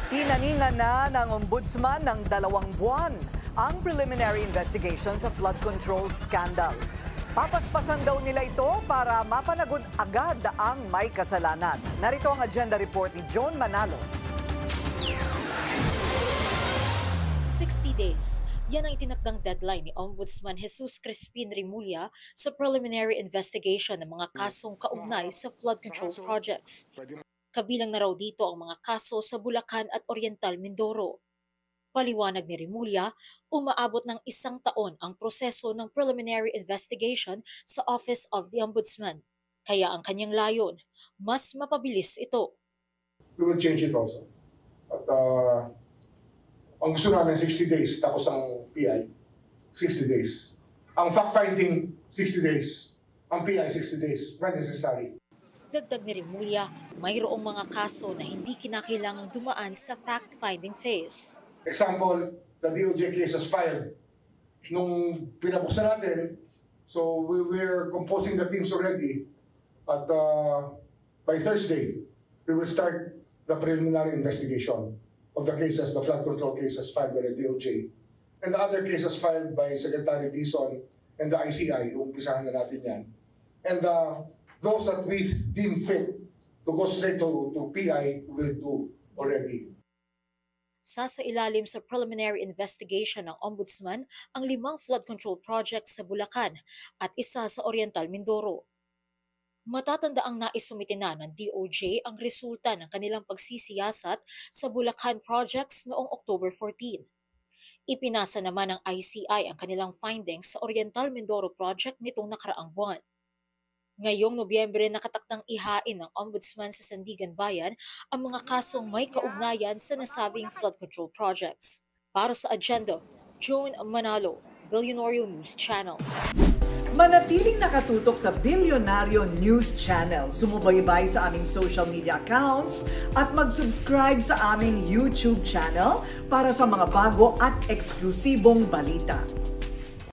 Tinaningan na ng ombudsman ng 2 buwan ang preliminary investigation sa flood control scandal. Papaspasan daw nila ito para mapanagot agad ang may kasalanan. Narito ang agenda report ni John Manalo. 60 days. Yan ang itinakdang deadline ni Ombudsman Jesus Crispin Remulla sa preliminary investigation ng mga kasong kaugnay sa flood control projects. Kabilang na raw dito ang mga kaso sa Bulacan at Oriental Mindoro. Paliwanag ni Remulla, umaabot ng 1 taon ang proseso ng preliminary investigation sa Office of the Ombudsman. Kaya ang kanyang layon, mas mapabilis ito. We will change it also. At ang gusto namin 60 days tapos ang PI, 60 days. Ang fact-finding, 60 days. Ang PI, 60 days, when necessary. Dagdag ni Remulla, mayroong mga kaso na hindi kinakailangang dumaan sa fact-finding phase. Example, the DOJ case was filed. Nung pinabuksan natin, so we're composing the teams already. At by Thursday, we will start the preliminary investigation of the cases, the flood control cases filed by the DOJ. And the other cases filed by Secretary Dizon and the ICI, umpisahan na natin yan. And those that we deem fit to go straight to PI will do already. Sa ilalim sa preliminary investigation ng Ombudsman ang 5 flood control projects sa Bulacan at 1 sa Oriental Mindoro. Matatanda ang naisumite na ng DOJ ang resulta ng kanilang pagsisiyasat sa Bulacan projects noong October 14. Ipinasa naman ng ICI ang kanilang findings sa Oriental Mindoro project nitong nakaraang buwan. Ngayong Nobyembre nakatakdang ihain ng Ombudsman sa Sandigan Bayan ang mga kasong may kaugnayan sa nasabing flood control projects. Para sa agenda, John Manalo, Billionario News Channel. Manatiling nakatutok sa Billionario News Channel. Sumubaybay sa aming social media accounts at mag-subscribe sa aming YouTube channel para sa mga bago at eksklusibong balita.